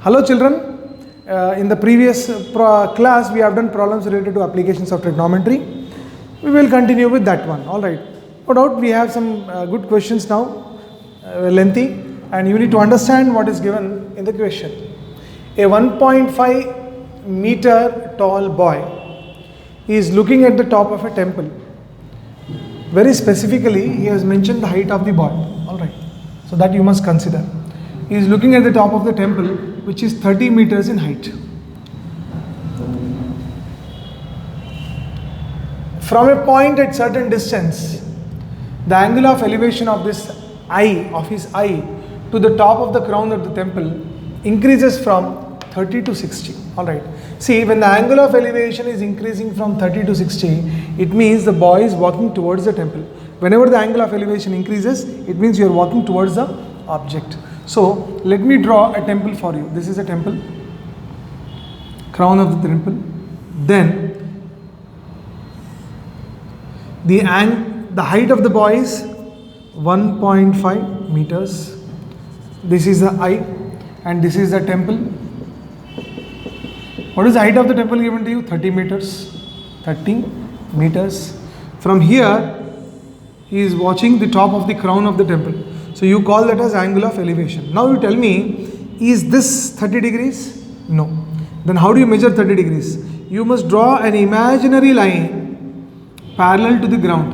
Hello children, in the previous class we have done problems related to applications of trigonometry. We will continue with that one, alright. No doubt we have some good questions now, lengthy, and you need to understand what is given in the question. A 1.5 meter tall boy is looking at the top of a temple. Very specifically he has mentioned the height of the boy, alright. So that you must consider. He is looking at the top of the temple, which is 30 meters in height. From a point at certain distance, the angle of elevation of his eye to the top of the crown of the temple increases from 30 to 60. Alright. See, when the angle of elevation is increasing from 30 to 60, it means the boy is walking towards the temple. Whenever the angle of elevation increases, it means you are walking towards the object. So, let me draw a temple for you. This is a temple, crown of the temple. Then, the height of the boy is 1.5 meters. This is the eye, and this is the temple. What is the height of the temple given to you? 30 meters. 30 meters. From here, he is watching the top of the crown of the temple. So you call that as angle of elevation. Now you tell me, is this 30 degrees? No. Then how do you measure 30 degrees? You must draw an imaginary line parallel to the ground.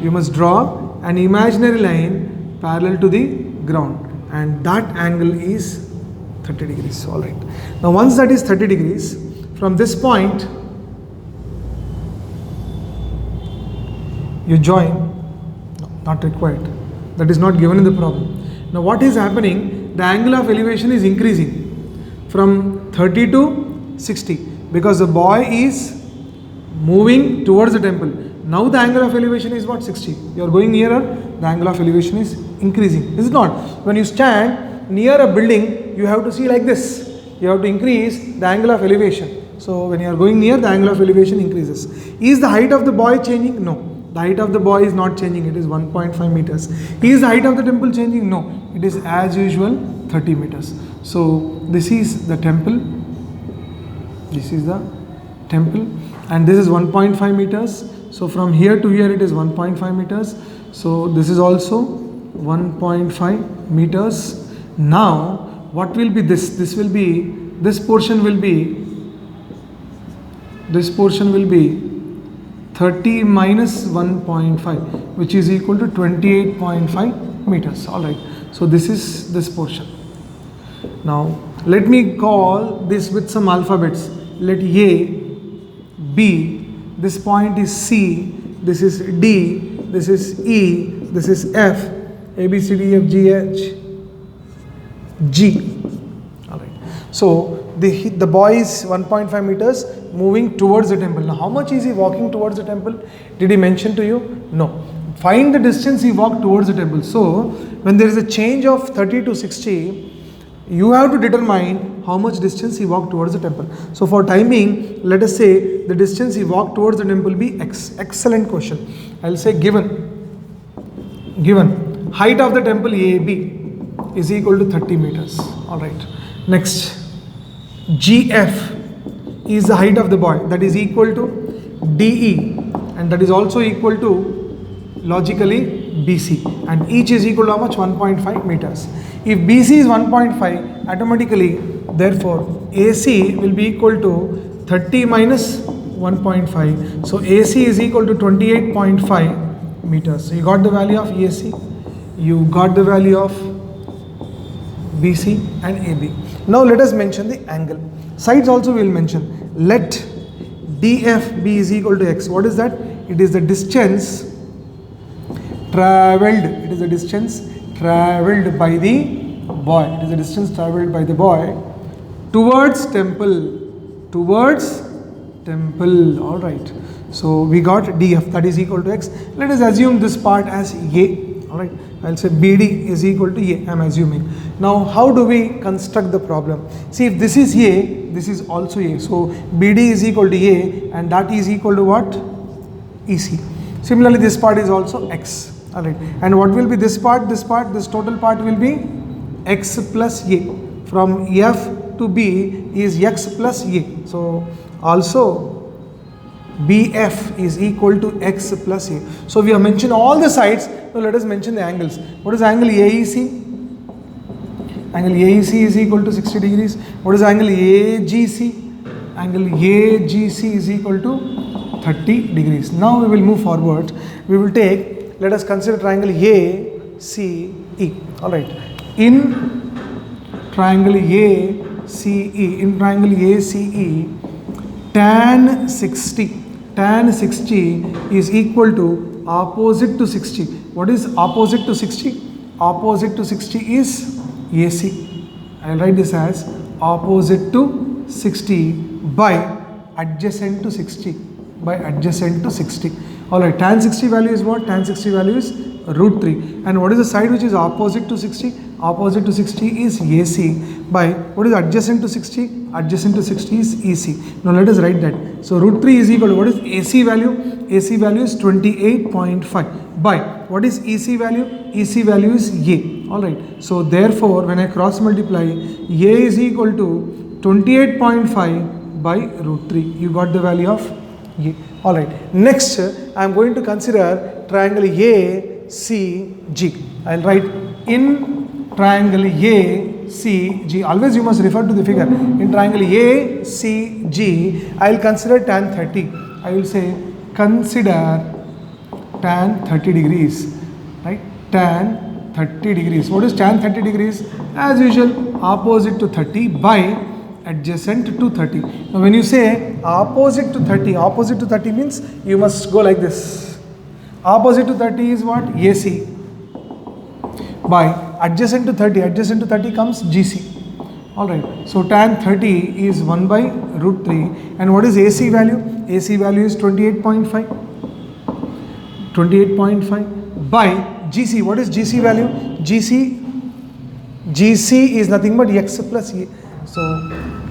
You must draw an imaginary line parallel to the ground. And that angle is 30 degrees. Alright. Now once that is 30 degrees, from this point, you join. No, not required. That is not given in the problem. Now what is happening? The angle of elevation is increasing from 30 to 60 because the boy is moving towards the temple. Now the angle of elevation is what? 60. You are going nearer, the angle of elevation is increasing. Is it not? When you stand near a building, you have to see like this. You have to increase the angle of elevation. So when you are going near, the angle of elevation increases. Is the height of the boy changing? No. The height of the boy is not changing, it is 1.5 meters. Is the height of the temple changing? No, it is as usual 30 meters. So this is the temple, this is the temple, and this is 1.5 meters. So from here to here it is 1.5 meters. So this is also 1.5 meters. Now what will be this? This portion will be 30 minus 1.5, which is equal to 28.5 meters. Alright. So this is this portion. Now let me call this with some alphabets. Let A, B, this point is C, this is D, this is E, this is F, A, B, C, D, F, G, H, G. Alright. So the boy is 1.5 meters moving towards the temple. Now how much is he walking towards the temple? Did he mention to you? No. Find the distance he walked towards the temple. So when there is a change of 30 to 60, you have to determine how much distance he walked towards the temple. So for timing, let us say the distance he walked towards the temple be X. Excellent question. I will say given height of the temple AB is equal to 30 meters. Alright. Next, GF is the height of the boy, that is equal to DE, and that is also equal to logically BC, and each is equal to how much? 1.5 meters. If BC is 1.5, automatically therefore AC will be equal to 30 minus 1.5. So AC is equal to 28.5 meters. So you got the value of AC, you got the value of BC and AB. Now let us mention the angle. Sides also we will mention. Let DF be is equal to X. What is that? It is the distance travelled. It is the distance travelled by the boy. It is the distance travelled by the boy towards temple. Towards temple. Alright. So we got DF, that is equal to X. Let us assume this part as A. Alright. I will say BD is equal to A. I am assuming. Now how do we construct the problem? See, if this is A, this is also A. So BD is equal to A, and that is equal to what? EC. Similarly, this part is also X. Alright. And what will be this part? This total part will be X plus A. From F to B is x plus A. So also BF is equal to x plus A. So we have mentioned all the sides. Now let us mention the angles. What is angle AEC? Angle AEC is equal to 60 degrees. What is angle AGC? Angle AGC is equal to 30 degrees. Now we will move forward. We will take, let us consider triangle ACE. Alright. In triangle ACE, tan 60 is equal to opposite to 60. What is opposite to 60? Opposite to 60 is AC. I will write this as opposite to 60 by adjacent to 60. By adjacent to 60. Alright, tan 60 value is what? Tan 60 value is root 3. And what is the side which is opposite to 60? Opposite to 60 is AC by what is adjacent to 60? Adjacent to 60 is EC. Now let us write that. So root 3 is equal to what is AC value? AC value is 28.5 by what is EC value? EC value is A. Alright. So therefore when I cross multiply, A is equal to 28.5 by root 3. You got the value of A. Alright. Next I am going to consider triangle ACG. I will write in triangle ACG. Always you must refer to the figure. In triangle ACG, I will consider tan 30. I will say consider tan 30 degrees. Right? Tan 30 degrees. What is tan 30 degrees? As usual, opposite to 30 by adjacent to 30. Now when you say opposite to 30 means you must go like this. Opposite to 30 is what? AC. By adjacent to 30 comes GC. Alright, so tan 30 is 1 by root 3. And what is AC value? AC value is 28.5. 28.5 by GC. What is GC value? GC is nothing but x plus A. So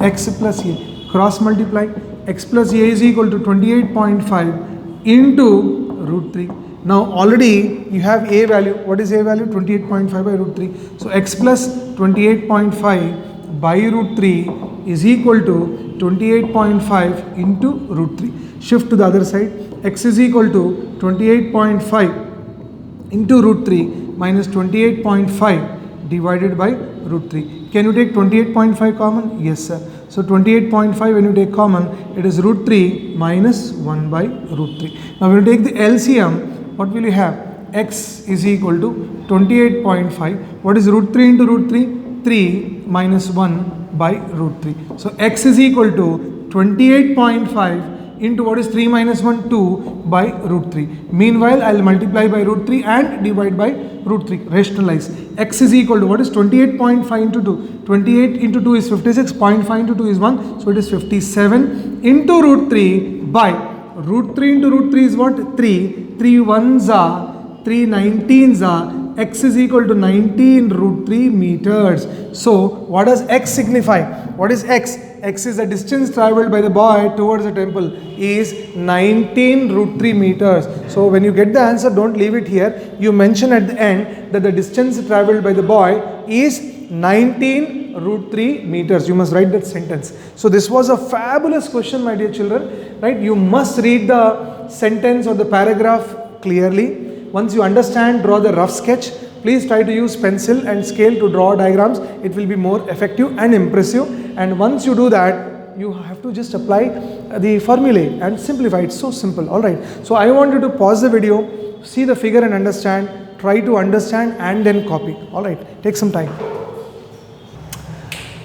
x plus A. Cross multiply. X plus A is equal to 28.5 into root 3. Now already you have A value. What is A value? 28.5 by root 3. So x plus 28.5 by root 3 is equal to 28.5 into root 3. Shift to the other side. X is equal to 28.5 into root 3 minus 28.5 divided by root 3. Can you take 28.5 common? Yes sir. So 28.5 when you take common, it is root 3 minus 1 by root 3. Now when you take the LCM, what will you have? X is equal to 28.5. What is root 3 into root 3? 3 minus 1 by root 3. So x is equal to 28.5 into what is 3 minus 1? 2 by root 3. Meanwhile, I will multiply by root 3 and divide by root 3. Rationalize. X is equal to what is 28.5 into 2? 28 into 2 is 56. 0.5 into 2 is 1. So it is 57 into root 3 by root 3 into root 3 is what? 3. 3 ones are 3 19s are. X is equal to 19 root 3 meters. So what does X signify? What is X? X is the distance travelled by the boy towards the temple is 19 root 3 meters. So when you get the answer, don't leave it here. You mention at the end that the distance travelled by the boy is 19 root 3 meters. You must write that sentence. So this was a fabulous question, my dear children. Right? You must read the sentence or the paragraph clearly. Once you understand, draw the rough sketch. Please try to use pencil and scale to draw diagrams. It will be more effective and impressive. And once you do that, you have to just apply the formulae and simplify. It's so simple. Alright. So I want you to pause the video, see the figure and understand. Try to understand and then copy. Alright. Take some time.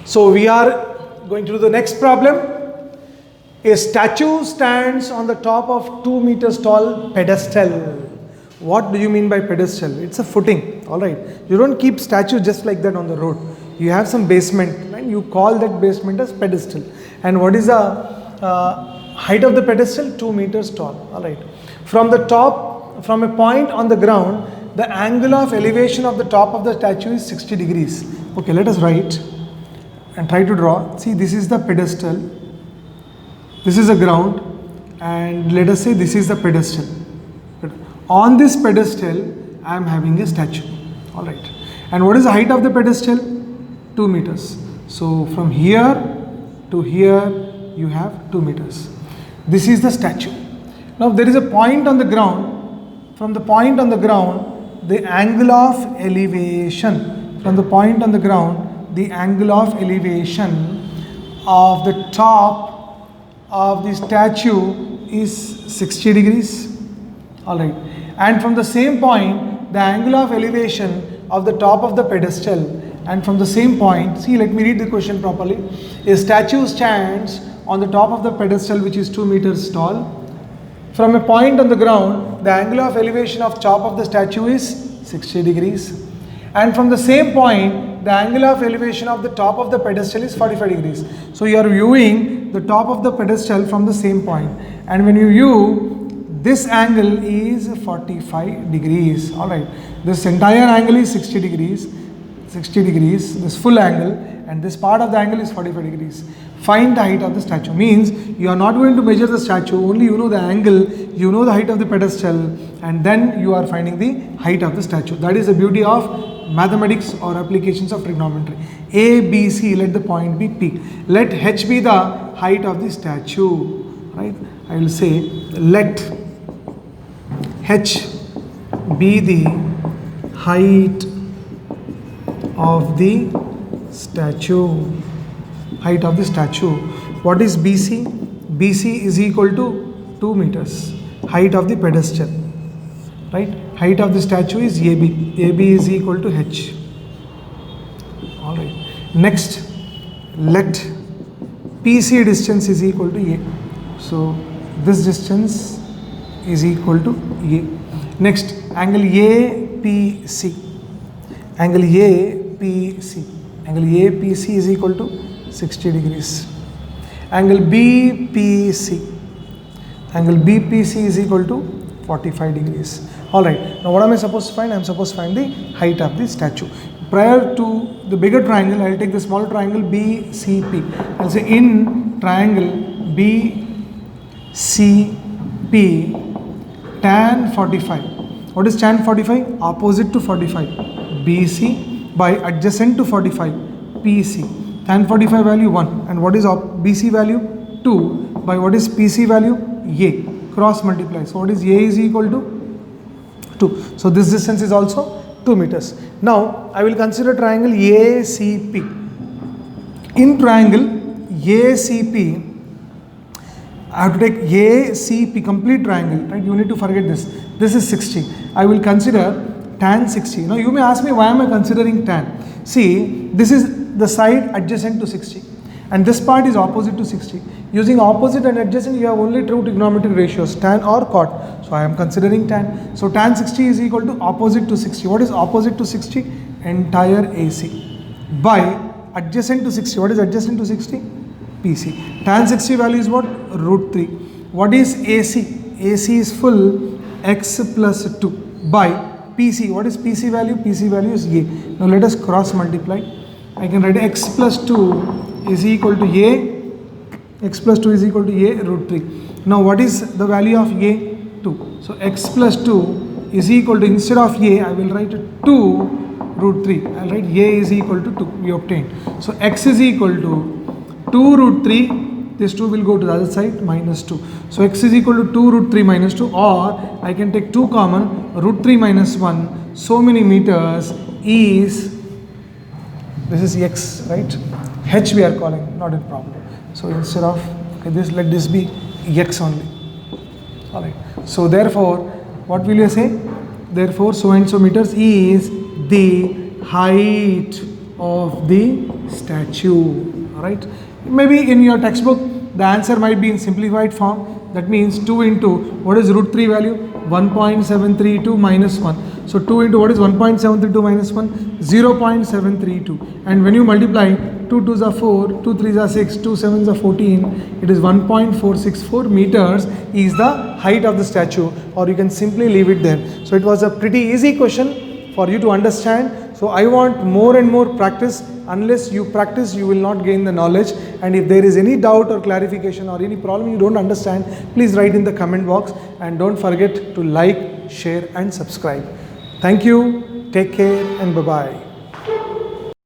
So we are going to do the next problem. A statue stands on the top of 2 meters tall pedestal. What do you mean by pedestal? It's a footing, alright. You don't keep statue just like that on the road. You have some basement and you call that basement as pedestal. And what is the height of the pedestal? 2 meters tall, alright. From the top, from a point on the ground, the angle of elevation of the top of the statue is 60 degrees. Okay, let us write and try to draw. See, this is the pedestal. This is the ground. And let us say this is the pedestal. On this pedestal, I am having a statue. Alright. And what is the height of the pedestal? 2 meters. So from here to here you have 2 meters. This is the statue. Now there is a point on the ground. From the point on the ground, the angle of elevation, from the point on the ground, the angle of elevation of the top of the statue is 60 degrees. Alright. And from the same point, the angle of elevation of the top of the pedestal, and from the same point, see, let me read the question properly. A statue stands on the top of the pedestal which is 2 meters tall. From a point on the ground, the angle of elevation of top of the statue is 60 degrees. And from the same point, the angle of elevation of the top of the pedestal is 45 degrees. So you are viewing the top of the pedestal from the same point. And when you view, this angle is 45 degrees. Alright. This entire angle is 60 degrees. This full angle, and this part of the angle is 45 degrees. Find the height of the statue. Means you are not going to measure the statue, only you know the angle, you know the height of the pedestal, and then you are finding the height of the statue. That is the beauty of mathematics or applications of trigonometry. A, B, C, let the point be P. Let H be the height of the statue. Right? I will say let H be the height of the statue. Height of the statue. What is BC? BC is equal to 2 meters. Height of the pedestal. Right? Height of the statue is AB. AB is equal to H. Alright. Next, let PC distance is equal to A. So this distance is equal to A. Next, angle APC. Angle APC. Angle APC is equal to 60 degrees. Angle BPC. Angle BPC is equal to 45 degrees. Alright. Now what am I supposed to find? I am supposed to find the height of the statue. Prior to the bigger triangle, I will take the small triangle BCP. I will say in triangle BCP tan 45. What is tan 45? Opposite to 45. BC by adjacent to 45. PC. Tan 45 value 1. And what is BC value? 2. By what is PC value? A. Cross multiply. So what is A is equal to 2. So this distance is also 2 meters. Now I will consider triangle ACP. In triangle ACP, I have to take ACP, complete triangle, right? You need to forget this. This is 60. I will consider tan 60. Now you may ask me, why am I considering tan? See, this is the side adjacent to 60 and this part is opposite to 60. Using opposite and adjacent, you have only two trigonometric ratios, tan or cot. So I am considering tan. So tan 60 is equal to opposite to 60. What is opposite to 60? Entire AC. By adjacent to 60. What is adjacent to 60? PC. Tan 60 value is what? Root 3. What is AC? AC is full x plus 2 by PC. What is PC value? PC value is A. Now let us cross multiply. I can write x plus 2 is equal to A. X plus 2 is equal to A root 3. Now what is the value of A? 2. So x plus 2 is equal to, instead of A, I will write 2 root 3. I will write A is equal to 2. We obtained. So x is equal to 2 root 3. This 2 will go to the other side, minus 2. So x is equal to 2 root 3 minus 2, or I can take 2 common, root 3 minus 1. So many meters is, this is x, right? H we are calling, not a problem. So instead of this, let this be x only. Alright. So therefore, what will you say? Therefore, so and so meters is the height of the statue. Alright. Maybe in your textbook, the answer might be in simplified form. That means 2 into, what is root 3 value? 1.732 minus 1. So 2 into what is 1.732 minus 1? 0.732. And when you multiply, 2 2s are 4, 2 3s are 6, 2 7s are 14. It is 1.464 meters is the height of the statue, or you can simply leave it there. So it was a pretty easy question for you to understand. So I want more and more practice. Unless you practice, you will not gain the knowledge. And if there is any doubt or clarification or any problem you don't understand, please write in the comment box, and don't forget to like, share and subscribe. Thank you. Take care and bye-bye.